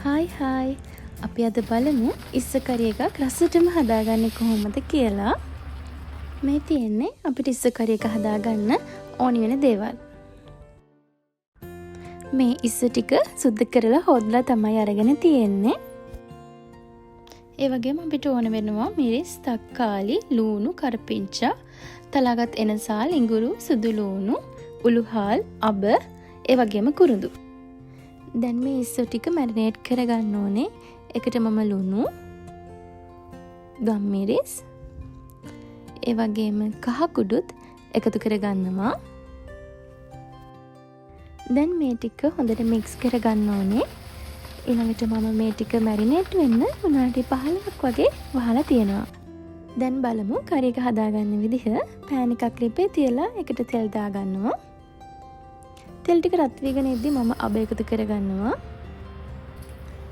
Hi අපි අද බලමු ඉස්ස කරි එකක් රසටම හදාගන්නේ කොහොමද කියලා. මේ තියෙන්නේ අපිට ඉස්ස කරි එක හදාගන්න ඕනි වෙන දේවල්. මේ ඉස්ස ටික සුද්ධ කරලා හොදලා තමයි අරගෙන තියෙන්නේ. ඒ වගේම අපිට ඕන වෙනවා මිරිස්, තක්කාලි, ලූණු, කරපිංචා, තලාගත් එනසාල්, ඉඟුරු, සුදු ලූණු, උළුහාල්, අබ, ඒ වගේම කුරුඳු. දැන් මේ ඉස්සෝ ටික මැරිනේට් කරගන්න ඕනේ. එකට මම ලුණු, ගම්මිරිස්, ඒ වගේම කහ කුඩුත් එකතු කරගන්නවා. දැන් මේ ටික හොඳට මික්ස් කරගන්න ඕනේ. ඊළඟට මම මේ ටික මැරිනේට් වෙන්න විනාඩි 15ක් වගේ වහලා තියෙනවා. දැන් බලමු කරි එක හදාගන්න විදිහ. පෑන් එකක් ලිපේ තියලා එකට තෙල් දාගන්නවා. තෙල් ටික රත් වීගෙන ඉද්දි මම අබ එකතු කරගන්නවා.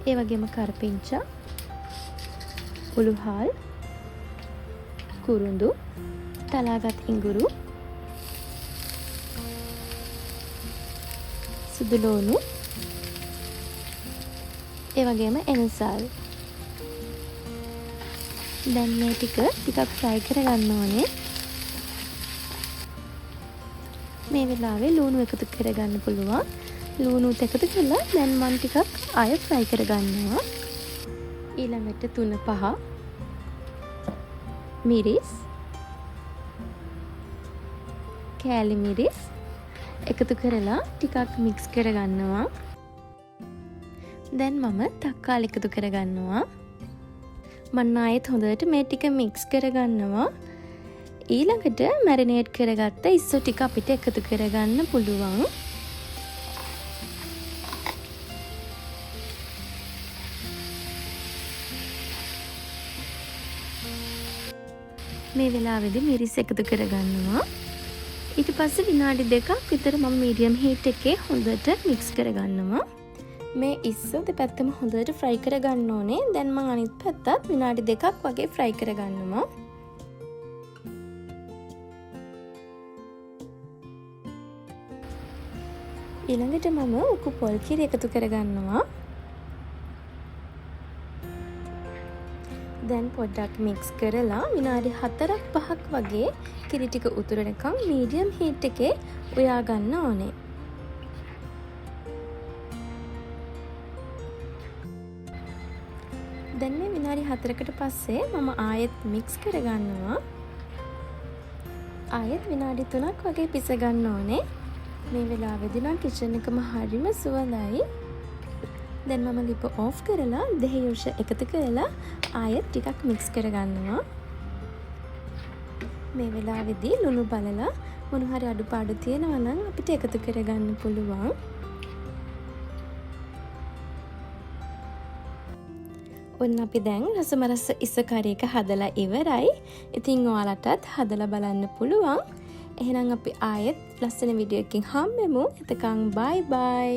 ඒ වගේම කරපිංචා, උළුහාල්, කුරුඳු, තලාගත් ඉඟුරු, සුදු ලූණු, ඒ වගේම එනසාල්. දැන් මේ ටිකක් ෆ්‍රයි කරගන්න ඕනේ. මේ වෙලාවේ ලූණු එකතු කරගන්න පුළුවන්. ලූණුත් එකතු කරලා දැන් මම ටිකක් ආයෙ ෆ්‍රයි කරගන්නවා. ඊළඟට 3-5 මිරිස්, කෑලි මිරිස් එකතු කරලා ටිකක් මික්ස් කරගන්නවා. දැන් මම තක්කාලි එකතු කරගන්නවා. මම ආයෙත් හොඳට මේ ටික මික්ස් කරගන්නවා. ඊළඟට මැරිනේට් කරගත්ත ඉස්සෝ ටික අපිට එකතු කරගන්න පුළුවන්. මේ වෙලාවේදී මිරිස් එකතු කරගන්නවා. ඊට පස්සේ විනාඩි 2ක් විතර මම මීඩියම් හීට් එකේ හොඳට මික්ස් කරගන්නවා. මේ ඉස්සෝ දෙපැත්තම හොඳට ෆ්‍රයි කරගන්න ඕනේ. දැන් මම අනිත් පැත්තත් විනාඩි 2ක් වගේ ෆ්‍රයි කරගන්නවා. ඊළඟට මම උකු පොල් කිරි එකතු කරගන්නවා. දැන් පොඩ්ඩක් මික්ස් කරලා විනාඩි 4-5ක් වගේ කිරි ටික උතුරනකම් මීඩියම් හීට් එකේ උයා ගන්න ඕනේ. දැන් මේ විනාඩි 4කට පස්සේ මම ආයෙත් මික්ස් කරගන්නවා. ආයෙත් විනාඩි 3ක් වගේ පිස ගන්න ඕනේ. මේ වෙලාවේදී නම් කිචන් එකම හරිම සුවඳයි. දැන් මම ලිප ඕෆ් කරලා දෙහියුෂ එකතු කරලා ආයෙත් ටිකක් මික්ස් කරගන්නවා. මේ වෙලාවේදී ලුණු බලලා මොන හරි අඩුපාඩු තියෙනවා නම් අපිට එකතු කරගන්න පුළුවන්. ඔන්න අපි දැන් රසමරස ඉස්ස කරි එක හදලා ඉවරයි. ඉතින් ඔයාලටත් හදලා බලන්න පුළුවන්. එහෙනම් අපි ආයෙත් ලස්සන වීඩියෝ එකකින් හම්බෙමු. එතකන් බයි බයි.